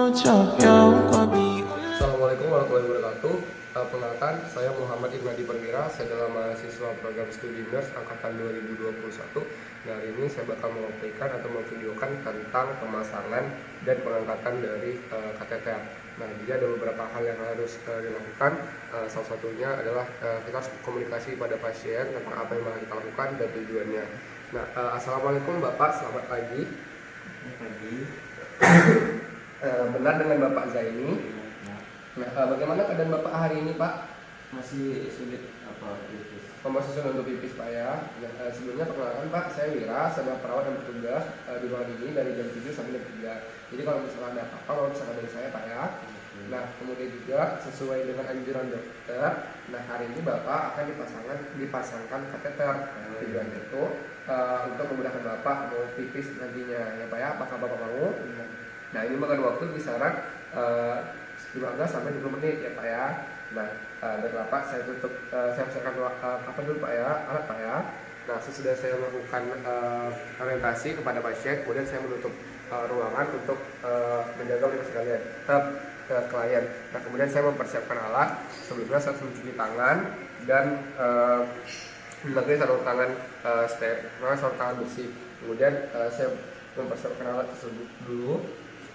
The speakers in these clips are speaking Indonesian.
Assalamualaikum warahmatullahi wabarakatuh. Perkenalkan, saya Muhammad Ibnadi Perwira. Saya adalah mahasiswa program studi nurse angkatan 2021. Nah, hari ini saya bakal mengoperasikan atau memvideokan tentang pemasangan dan pengangkatan dari kateter. Nah, jadi ada beberapa hal yang harus dilakukan. Salah satunya adalah kita harus komunikasi pada pasien tentang apa yang harus kita lakukan dan tujuannya. Nah, assalamualaikum Bapak, selamat pagi. Selamat pagi. Benar dengan Bapak Zaini. Nah, bagaimana keadaan Bapak hari ini, Pak? Masih sulit pipis. Masih sulit untuk pipis, Pak ya. Sebelumnya perkenalkan Pak, saya Wira, saya perawat dan bertugas di ruangan ini dari jam 7 sampai jam 3. Jadi kalau misalnya ada apa-apa, kalau misalnya dari saya, Pak ya. Nah, kemudian juga sesuai dengan anjuran dokter, nah hari ini Bapak akan dipasangkan kateter. Tujuannya itu untuk memudahkan Bapak mau pipis nantinya, ya Pak ya. Apakah Bapak mau? Nah, ini makan waktu kisaran 15 sampai 20 menit ya Pak ya. Nah, dari Bapak saya tutup, saya persiapkan apa dulu Pak ya, alat Pak ya. Nah, sesudah saya melakukan orientasi kepada pasien, kemudian saya menutup ruangan untuk menjaga privasi kalian, klien. Nah, kemudian saya mempersiapkan alat. Sebelumnya saya mencuci tangan dan memakai sarung tangan sarung tangan bersih. Kemudian saya mempersiapkan alat tersebut dulu.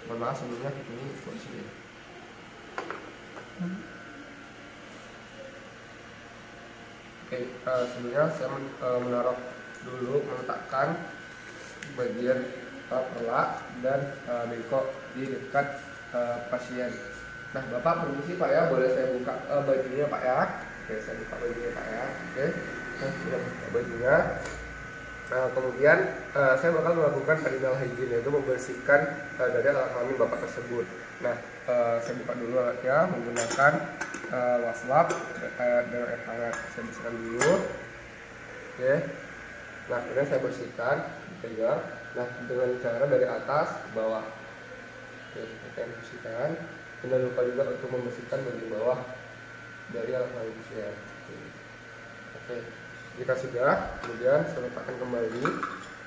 Mohon maaf sebelumnya ini posisinya. Oke, sebelumnya saya menaruh dulu, meletakkan bagian perlak dan bengkok di dekat pasien. Nah, Bapak permisi Pak ya, boleh saya buka bajunya Pak ya? Oke, saya buka bajunya Pak ya. Oke, saya sudah buka bajunya. Nah, kemudian saya bakal melakukan perenal hygiene, yaitu membersihkan dari alat kelamin Bapak tersebut. Nah, saya buka dulu alatnya menggunakan wastafel dan air hangat. Saya bersihkan dulu. Oke. Nah, kemudian saya bersihkan, dipegang. Nah, dengan cara dari atas ke bawah. Oke, saya bersihkan. Jangan lupa juga untuk membersihkan bagian bawah dari alat kelamin pasien. Oke. Jika sudah, kemudian saya letakkan kembali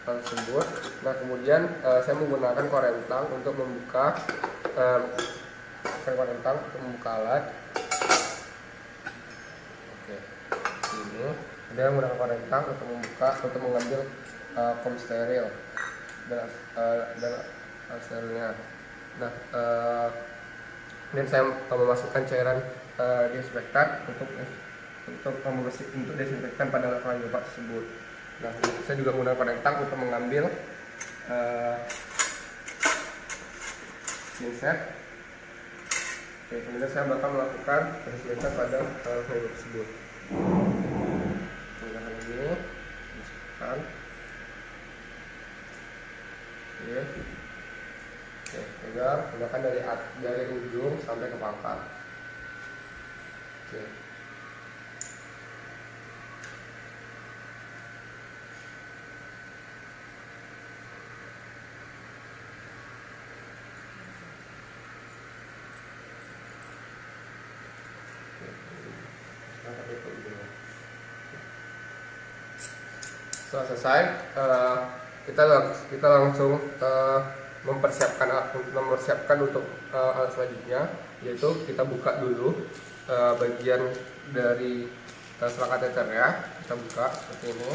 hal tersebut. Nah, kemudian saya menggunakan korentang untuk membuka alat. Oke, ini. Kemudian menggunakan korentang untuk mengambil foam steril dan sterilnya. Nah, kemudian saya memasukkan cairan disinfektan untuk desinfektan pada alat kelamin Bapak tersebut. Nah, saya juga menggunakan korentang untuk mengambil pinset. Oke, kemudian saya bakal melakukan desinfektan pada alat kelamin tersebut. Menggunakan ini, masukkan. Oke, pegang, gunakan dari ujung sampai ke pangkal. Oke. Setelah selesai, kita langsung mempersiapkan untuk alat selanjutnya, yaitu kita buka dulu bagian dari selang kateter ya. Kita buka seperti ini.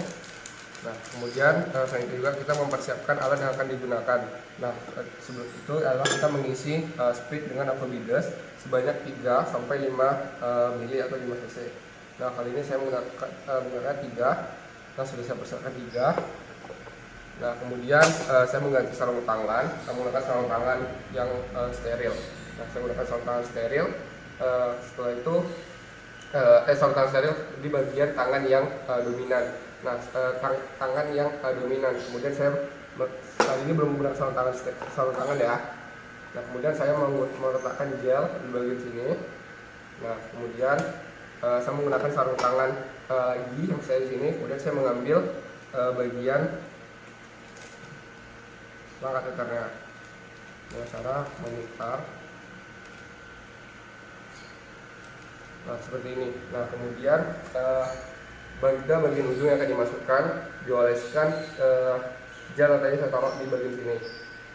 Nah, kemudian selain itu juga kita mempersiapkan alat yang akan digunakan. Nah, sebelum itu adalah kita mengisi speed dengan aquabides sebanyak 3 sampai 5 mili atau 5 cc. Nah, kali ini saya menggunakan 3. Nah, sudah saya persiapkan 3. Nah, kemudian saya mengganti sarung tangan. Saya menggunakan sarung tangan yang steril. Nah, saya menggunakan sarung tangan steril. Setelah itu sarung tangan steril di bagian tangan yang dominan. Nah, tangan yang dominan. Kemudian saya kali ini belum menggunakan sarung tangan ya. Nah, kemudian saya meletakkan gel di bagian sini. Nah, kemudian saya menggunakan sarung tangan lagi yang saya di sini. Kemudian saya mengambil bagian selang kateternya dengan cara memutar. Nah, seperti ini. Nah, kemudian bagian ujung yang akan dimasukkan, dioleskan gel yang tadi saya taruh di bagian sini.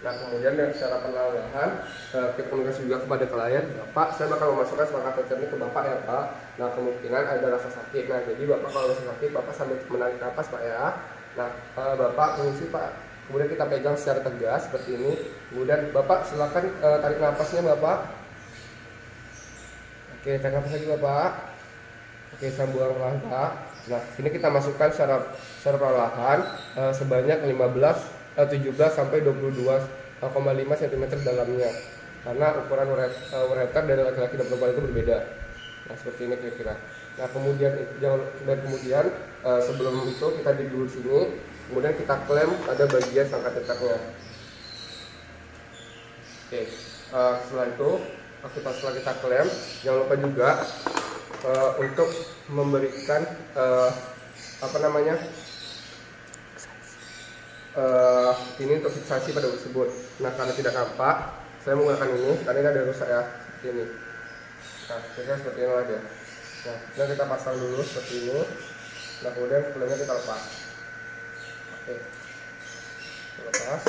Nah kemudian dengan secara perlahan kita komunikasi juga kepada klien, Bapak saya bakal memasukkan selang kateter ini ke Bapak ya Pak. Nah kemungkinan ada rasa sakit. Nah jadi Bapak kalau rasa sakit Bapak sambil menarik nafas Pak ya. Nah Bapak mengisi Pak. Kemudian kita pegang secara tegas seperti ini. Kemudian Bapak silakan tarik nafasnya Bapak. Oke, tarik nafas lagi Bapak. Oke, saya buang pelan Pak. Nah, ini kita masukkan secara perlahan sebanyak 17 sampai 22,5 cm dalamnya. Karena ukuran ureter dari laki-laki dan perempuan itu berbeda. Nah, seperti ini kira-kira. Nah, kemudian sebelum itu kita di dulu sini, kemudian kita klem pada bagian sang kateternya. Oke, setelah itu setelah kita klem, jangan lupa juga untuk memberikan ini untuk fiksasi pada tersebut. Nah karena tidak nampak, saya menggunakan ini karena ini ada rusak ya, seperti ini. Nah kira seperti ini aja. Nah kita pasang dulu seperti ini. Nah kemudian kelemnya kita lepas. Oke, lepas.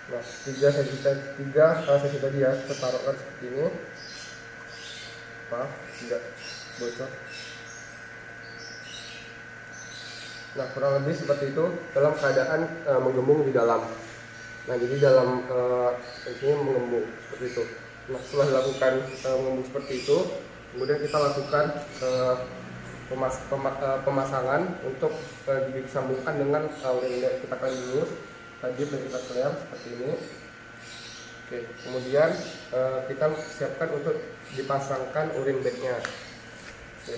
Nah 3 sesi tadi ya, kita taruhkan seperti ini. Tidak bocor. Nah kurang lebih seperti itu dalam keadaan menggembung di dalam. Nah jadi dalam ini menggembung seperti itu. Nah setelah dilakukan menggembung seperti itu, kemudian kita lakukan pemasangan untuk disambungkan dengan urin. Kita akan dulu tadi kita klem seperti ini. Oke, kemudian kita siapkan untuk dipasangkan urin bagnya. Oke.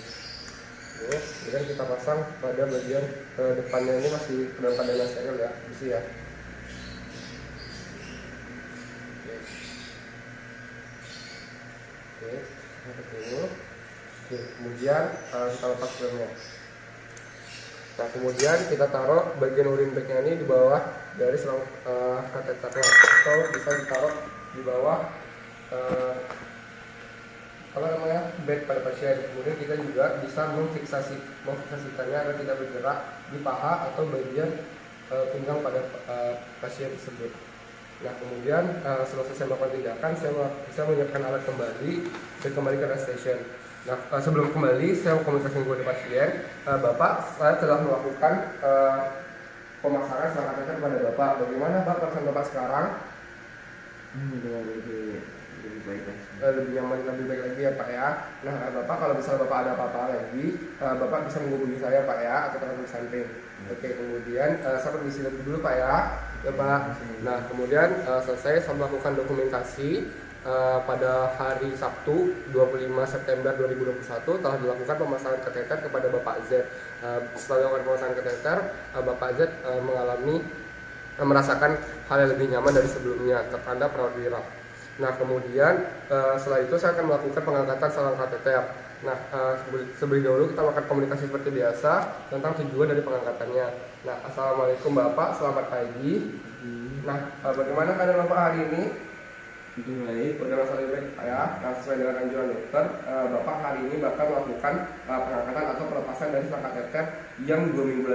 Kemudian kita pasang pada bagian depannya, ini masih dalam keadaan steril ya, isi ya. Oke, seperti ini. Oke, kemudian kita lepas klemnya. Nah kemudian kita taruh bagian urin bagnya ini di bawah dari selang kateternya, atau bisa ditaruh di bawah bed pada pasien. Kemudian kita juga bisa memfiksasikannya agar tidak bergerak di paha atau bagian pinggang pada pasien tersebut. Nah kemudian setelah selesai melakukan tindakan, saya bisa menyiapkan alat kembali dan kembali ke rest station. Nah sebelum kembali saya komunikasi dengan pasien. Bapak, saya telah melakukan pemasangan selang kateter kepada Bapak. Bagaimana Pak perasaan Bapak sekarang? Lebih baik lagi. Lebih nyaman, lebih baik lagi ya Pak ya. Nah Bapak kalau misalnya Bapak ada apa-apa lagi, Bapak bisa menghubungi saya Pak ya, atau telepon samping. Oke, kemudian saya permisi dulu Pak ya. Ya Pak. Nah kemudian selesai saya melakukan dokumentasi pada hari Sabtu 25 September 2021 telah dilakukan pemasangan kateter kepada Bapak Z. Setelah dilakukan pemasangan kateter, Bapak Z merasakan hal yang lebih nyaman dari sebelumnya, tertanda perawat wira. Nah kemudian setelah itu saya akan melakukan pengangkatan selang kateter. Nah sebelum dahulu kita melakukan komunikasi seperti biasa tentang tujuan dari pengangkatannya. Nah assalamualaikum Bapak, selamat pagi. Nah bagaimana keadaan Bapak hari ini? Baik. Udah masalah baik Pak ya. Nah sesuai dengan anjuran dokter, Bapak hari ini bakal melakukan pengangkatan atau pelepasan dari selang kateter yang 2 minggu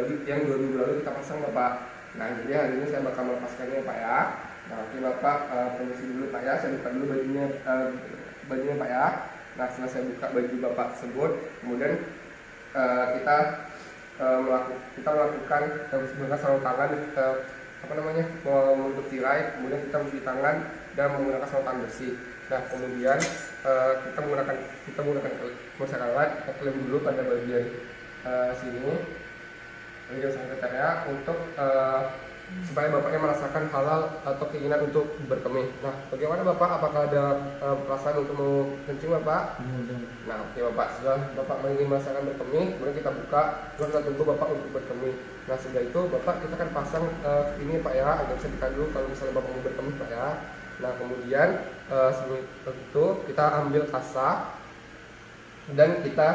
lalu kita pasang Bapak. Nah jadi hari ini saya bakal melepaskannya Pak ya. Nah oke Bapak, permisi dulu Pak ya, saya buka dulu bajunya Pak ya. Nah setelah saya buka baju Bapak tersebut, kemudian kita melakukan menggunakan sarung tangan menutup tirai, kemudian kita mencuci tangan dan menggunakan sarung tangan bersih. Nah kemudian kita menggunakan alat klem dulu pada bagian sini, bagian sekretarnya, untuk supaya Bapaknya merasakan halal atau keinginan untuk berkemih. Nah bagaimana Bapak, apakah ada perasaan untuk mau kencing Bapak? Nah oke Bapak, setelah Bapak ingin merasakan berkemih, kemudian kita buka, kemudian kita tunggu Bapak untuk berkemih. Nah setelah itu Bapak, kita akan pasang ini Pak ya, agar bisa ditekan dulu kalau misalnya Bapak mau berkemih Pak ya. Nah kemudian sebelum itu kita ambil kasa dan kita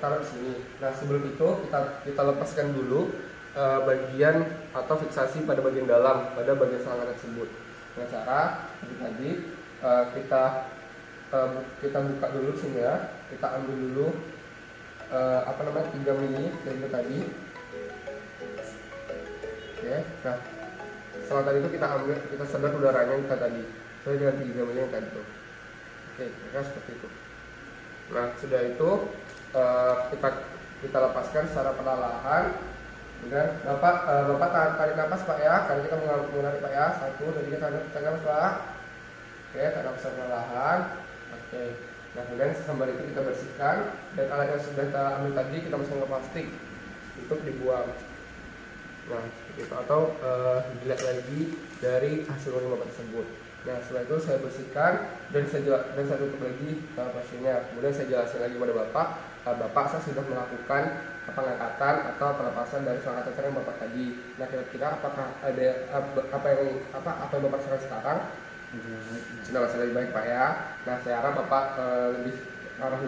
taruh di sini. Nah sebelum itu kita lepaskan dulu bagian atau fiksasi pada bagian dalam, pada bagian selang tersebut. Dengan cara tadi kita buka dulu sini ya, kita ambil dulu 3 mili dari itu tadi. Oke, nah setelah tadi itu kita sedot udaranya kita tadi sesuai dengan 3 mili yang tadi tuh. Oke, kira seperti itu. Nah sudah itu kita lepaskan secara perlahan. Kemudian bapak tarik nafas Pak ya, karena kita menarik Pak ya. 1, 2, 3, tarik nafas Pak. Oke, tarik nafas perlahan. Oke, nah kemudian sambar itu kita bersihkan dan alat yang sudah kita ambil tadi kita masukkan ke plastik untuk dibuang. Nah seperti itu, atau dilihat lagi dari hasil urin bapak tersebut. Nah setelah itu saya bersihkan dan saya tutup lagi pasirnya. Kemudian saya jelasin lagi kepada bapak saya sudah melakukan pengangkatan atau pelepasan dari selang kateter yang bapak tadi. Nah kira-kira apakah ada apa yang bapak rasakan sekarang? Sudah merasa lebih baik Pak ya. Nah saya harap bapak lebih arah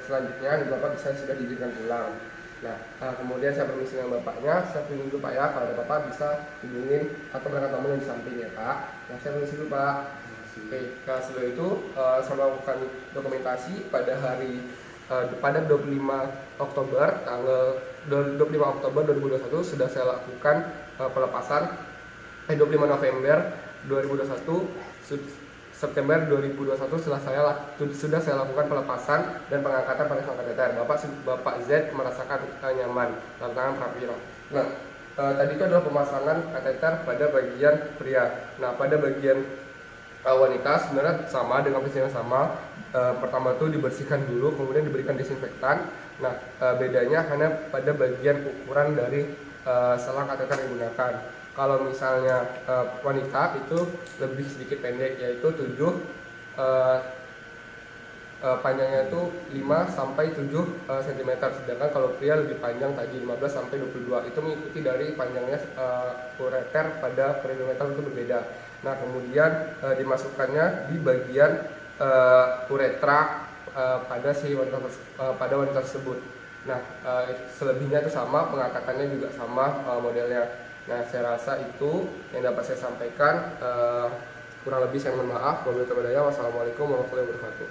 selanjutnya bapak sudah diizinkan pulang. Nah kemudian saya permisi dengan bapaknya, saya permisi dulu Pak ya, kalau ada bapak bisa hubungin atau berangkat tamu yang di samping ya Pak. Nah saya permisi dulu Pak. Oke, nah setelah itu saya melakukan dokumentasi pada pada 25 Oktober tanggal 25 Oktober 2021 sudah saya lakukan pelepasan 25 November 2021 September 2021 sudah saya lakukan pelepasan dan pengangkatan pada selang kateter. Bapak Z merasakan nyaman dalam tangan Praviro. Nah, tadi itu adalah pemasangan kateter pada bagian pria. Nah, pada bagian wanita sebenarnya sama dengan prinsip yang sama. Pertama itu dibersihkan dulu, kemudian diberikan disinfektan. Nah, bedanya hanya pada bagian ukuran dari selang kateter yang digunakan. Kalau misalnya wanita itu lebih sedikit pendek, yaitu 7 panjangnya itu 5 sampai 7 cm, sedangkan kalau pria lebih panjang tadi 15 sampai 22. Itu mengikuti dari panjangnya ureter pada perimeter itu berbeda. Nah kemudian dimasukkannya di bagian uretra pada wanita tersebut. Nah selebihnya itu sama, pengangkatannya juga sama modelnya. Nah saya rasa itu yang dapat saya sampaikan. Kurang lebih saya mohon maaf. Wassalamualaikum warahmatullahi wabarakatuh.